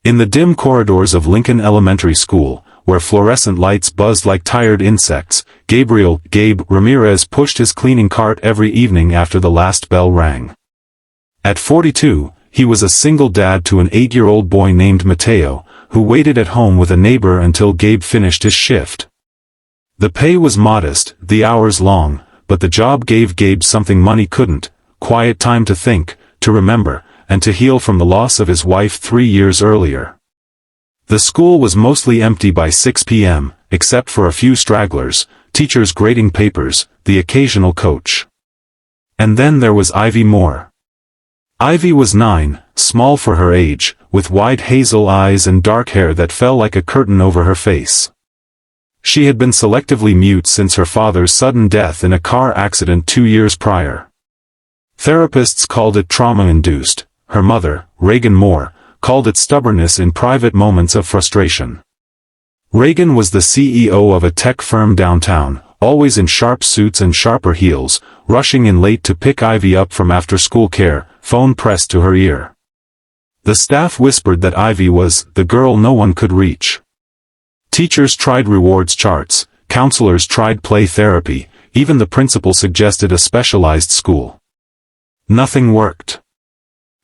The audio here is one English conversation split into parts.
In the dim corridors of Lincoln Elementary School, where fluorescent lights buzzed like tired insects, Gabe Ramirez pushed his cleaning cart every evening after the last bell rang. At 42, he was a single dad to an 8-year-old boy named Mateo, who waited at home with a neighbor until Gabe finished his shift. The pay was modest, the hours long, but the job gave Gabe something money couldn't: quiet time to think, to remember, and to heal from the loss of his wife 3 years earlier. The school was mostly empty by 6 p.m., except for a few stragglers, teachers grading papers, the occasional coach. And then there was Ivy Moore. Ivy was 9, small for her age, with wide hazel eyes and dark hair that fell like a curtain over her face. She had been selectively mute since her father's sudden death in a car accident 2 years prior. Therapists called it trauma-induced. Her mother, Reagan Moore, called it stubbornness in private moments of frustration. Reagan was the CEO of a tech firm downtown, always in sharp suits and sharper heels, rushing in late to pick Ivy up from after-school care, phone pressed to her ear. The staff whispered that Ivy was the girl no one could reach. Teachers tried rewards charts, counselors tried play therapy, even the principal suggested a specialized school. Nothing worked.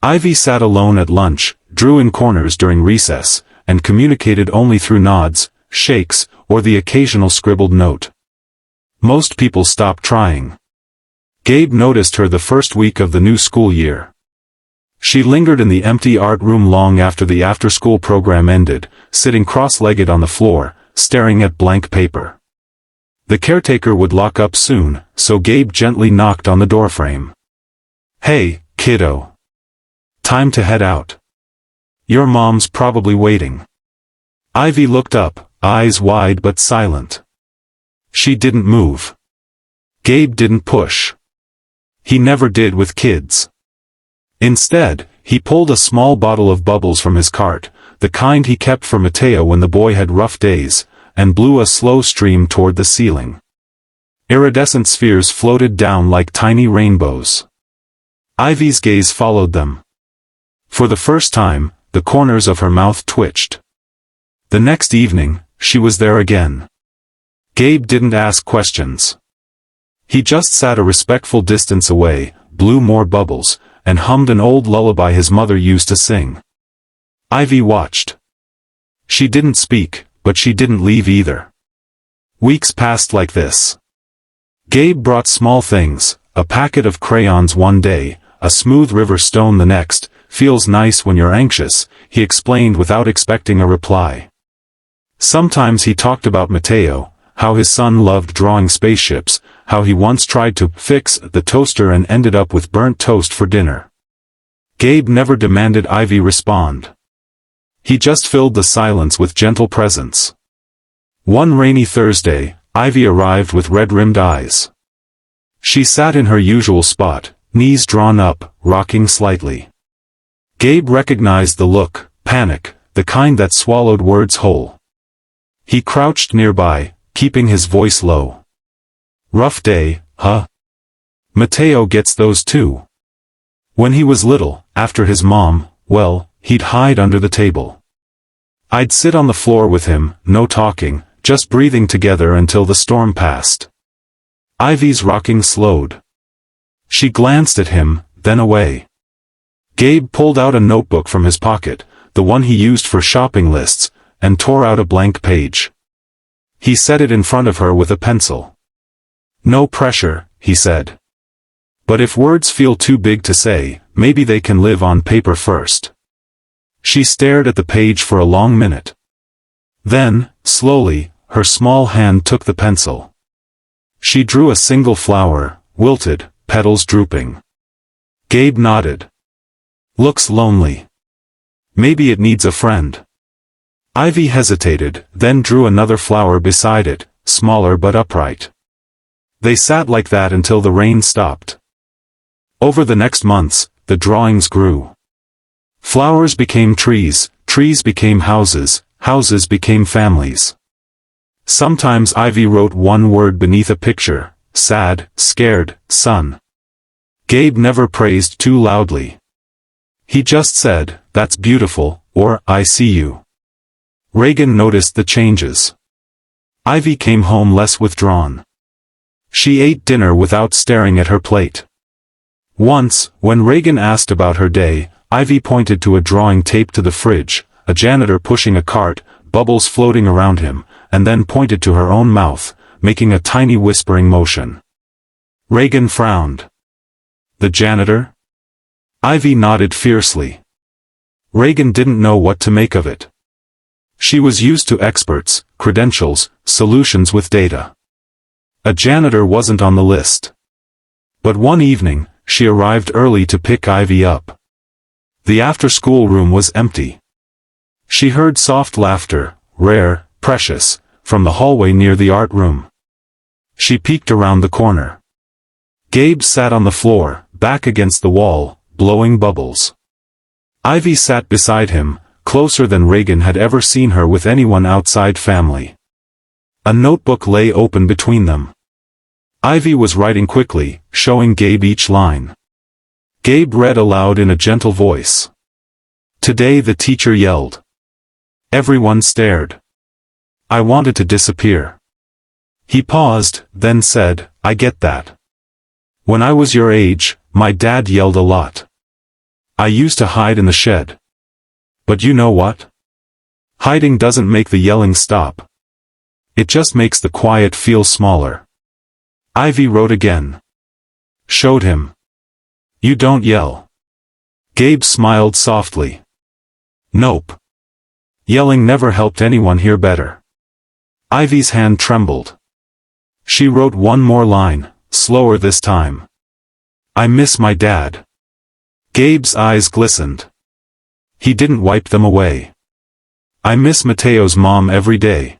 Ivy sat alone at lunch, drew in corners during recess, and communicated only through nods, shakes, or the occasional scribbled note. Most people stopped trying. Gabe noticed her the first week of the new school year. She lingered in the empty art room long after the after-school program ended, sitting cross-legged on the floor, staring at blank paper. The caretaker would lock up soon, so Gabe gently knocked on the doorframe. "Hey, kiddo. Time to head out. Your mom's probably waiting." Ivy looked up, eyes wide but silent. She didn't move. Gabe didn't push. He never did with kids. Instead, he pulled a small bottle of bubbles from his cart, the kind he kept for Mateo when the boy had rough days, and blew a slow stream toward the ceiling. Iridescent spheres floated down like tiny rainbows. Ivy's gaze followed them. For the first time, the corners of her mouth twitched. The next evening, she was there again. Gabe didn't ask questions. He just sat a respectful distance away, blew more bubbles, and hummed an old lullaby his mother used to sing. Ivy watched. She didn't speak, but she didn't leave either. Weeks passed like this. Gabe brought small things, a packet of crayons one day, a smooth river stone the next. "Feels nice when you're anxious," he explained without expecting a reply. Sometimes he talked about Mateo, how his son loved drawing spaceships, how he once tried to fix the toaster and ended up with burnt toast for dinner. Gabe never demanded Ivy respond. He just filled the silence with gentle presence. One rainy Thursday, Ivy arrived with red-rimmed eyes. She sat in her usual spot, knees drawn up, rocking slightly. Gabe recognized the look, panic, the kind that swallowed words whole. He crouched nearby, keeping his voice low. "Rough day, huh? Mateo gets those too. When he was little, after his mom, well, he'd hide under the table. I'd sit on the floor with him, no talking, just breathing together until the storm passed." Ivy's rocking slowed. She glanced at him, then away. Gabe pulled out a notebook from his pocket, the one he used for shopping lists, and tore out a blank page. He set it in front of her with a pencil. "No pressure," he said. "But if words feel too big to say, maybe they can live on paper first." She stared at the page for a long minute. Then, slowly, her small hand took the pencil. She drew a single flower, wilted, petals drooping. Gabe nodded. "Looks lonely. Maybe it needs a friend." Ivy hesitated, then drew another flower beside it, smaller but upright. They sat like that until the rain stopped. Over the next months, the drawings grew. Flowers became trees, trees became houses, houses became families. Sometimes Ivy wrote one word beneath a picture: sad, scared, son. Gabe never praised too loudly. He just said, "That's beautiful," or I see you. Reagan noticed the changes. Ivy came home less withdrawn. She ate dinner without staring at her plate. Once, when Reagan asked about her day, Ivy pointed to a drawing taped to the fridge, a janitor pushing a cart, bubbles floating around him, and then pointed to her own mouth, making a tiny whispering motion. Reagan frowned. The janitor? Ivy nodded fiercely. Reagan didn't know what to make of it. She was used to experts, credentials, solutions with data. A janitor wasn't on the list. But one evening, she arrived early to pick Ivy up. The after-school room was empty. She heard soft laughter, rare, precious, from the hallway near the art room. She peeked around the corner. Gabe sat on the floor, back against the wall, blowing bubbles. Ivy sat beside him, closer than Reagan had ever seen her with anyone outside family. A notebook lay open between them. Ivy was writing quickly, showing Gabe each line. Gabe read aloud in a gentle voice. Today the teacher yelled. Everyone stared. I wanted to disappear. He paused, then said, I get that. When I was your age, my dad yelled a lot. I used to hide in the shed. But you know what? Hiding doesn't make the yelling stop. It just makes the quiet feel smaller. Ivy wrote again. Showed him. You don't yell. Gabe smiled softly. Nope. Yelling never helped anyone hear better. Ivy's hand trembled. She wrote one more line, slower this time. I miss my dad. Gabe's eyes glistened. He didn't wipe them away. I miss Mateo's mom every day.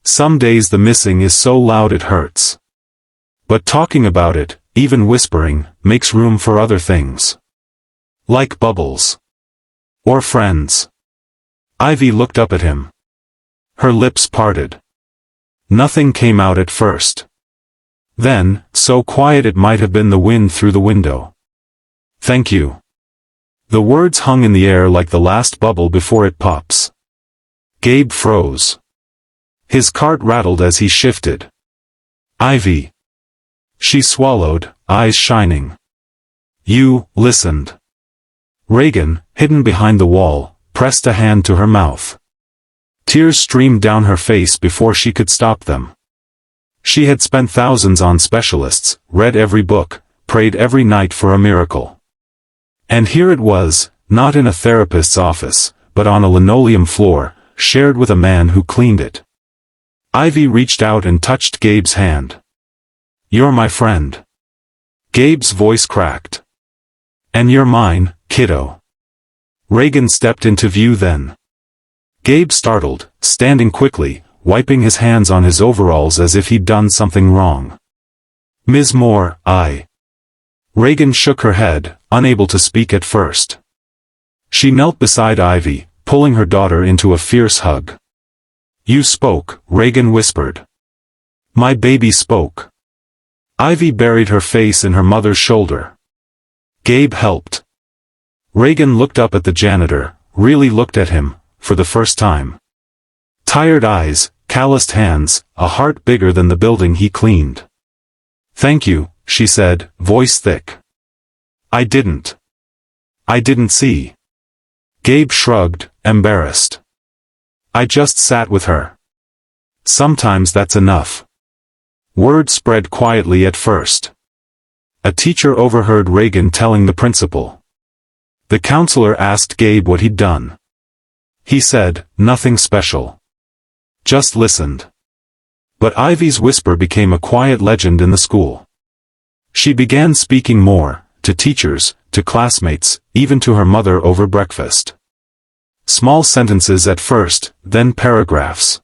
Some days the missing is so loud it hurts. But talking about it, even whispering, makes room for other things. Like bubbles. Or friends. Ivy looked up at him. Her lips parted. Nothing came out at first. Then, so quiet it might have been the wind through the window. Thank you. The words hung in the air like the last bubble before it pops. Gabe froze. His cart rattled as he shifted. Ivy. She swallowed, eyes shining. You listened. Reagan, hidden behind the wall, pressed a hand to her mouth. Tears streamed down her face before she could stop them. She had spent thousands on specialists, read every book, prayed every night for a miracle. And here it was, not in a therapist's office, but on a linoleum floor, shared with a man who cleaned it. Ivy reached out and touched Gabe's hand. You're my friend. Gabe's voice cracked. And you're mine, kiddo. Reagan stepped into view then. Gabe startled, standing quickly, wiping his hands on his overalls as if he'd done something wrong. Ms. Moore, I. Reagan shook her head, unable to speak at first. She knelt beside Ivy, pulling her daughter into a fierce hug. You spoke, Reagan whispered. My baby spoke. Ivy buried her face in her mother's shoulder. Gabe helped. Reagan looked up at the janitor, really looked at him, for the first time. Tired eyes, calloused hands, a heart bigger than the building he cleaned. Thank you, she said, voice thick. I didn't see. Gabe shrugged, embarrassed. I just sat with her. Sometimes that's enough. Word spread quietly at first. A teacher overheard Reagan telling the principal. The counselor asked Gabe what he'd done. He said, nothing special. Just listened. But Ivy's whisper became a quiet legend in the school. She began speaking more, to teachers, to classmates, even to her mother over breakfast. Small sentences at first, then paragraphs.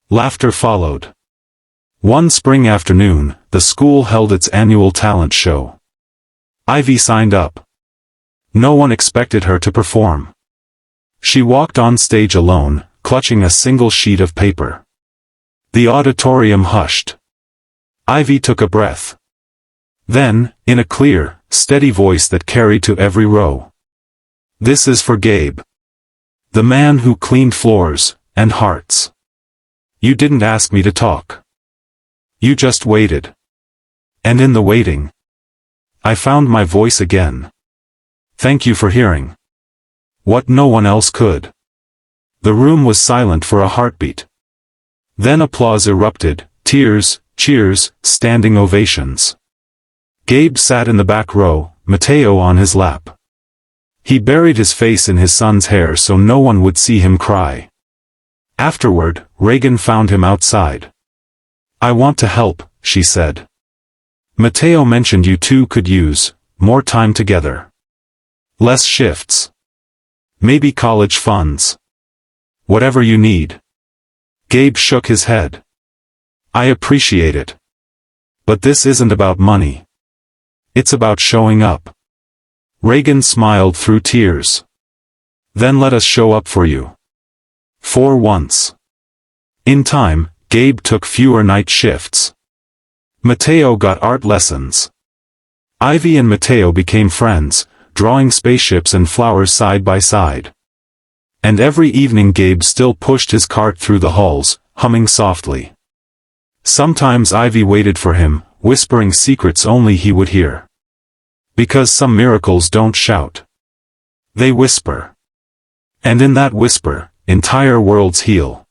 Laughter followed. One spring afternoon, the school held its annual talent show. Ivy signed up. No one expected her to perform. She walked on stage alone, clutching a single sheet of paper. The auditorium hushed. Ivy took a breath. Then, in a clear, steady voice that carried to every row. This is for Gabe. The man who cleaned floors and hearts. You didn't ask me to talk. You just waited. And in the waiting, I found my voice again. Thank you for hearing what no one else could. The room was silent for a heartbeat. Then applause erupted, tears, cheers, standing ovations. Gabe sat in the back row, Mateo on his lap. He buried his face in his son's hair so no one would see him cry. Afterward, Reagan found him outside. I want to help, she said. Mateo mentioned you two could use more time together. Less shifts. Maybe college funds. Whatever you need. Gabe shook his head. I appreciate it. But this isn't about money. It's about showing up. Reagan smiled through tears. Then let us show up for you. For once. In time, Gabe took fewer night shifts. Mateo got art lessons. Ivy and Mateo became friends, drawing spaceships and flowers side by side. And every evening Gabe still pushed his cart through the halls, humming softly. Sometimes Ivy waited for him, whispering secrets only he would hear. Because some miracles don't shout. They whisper. And in that whisper, entire worlds heal.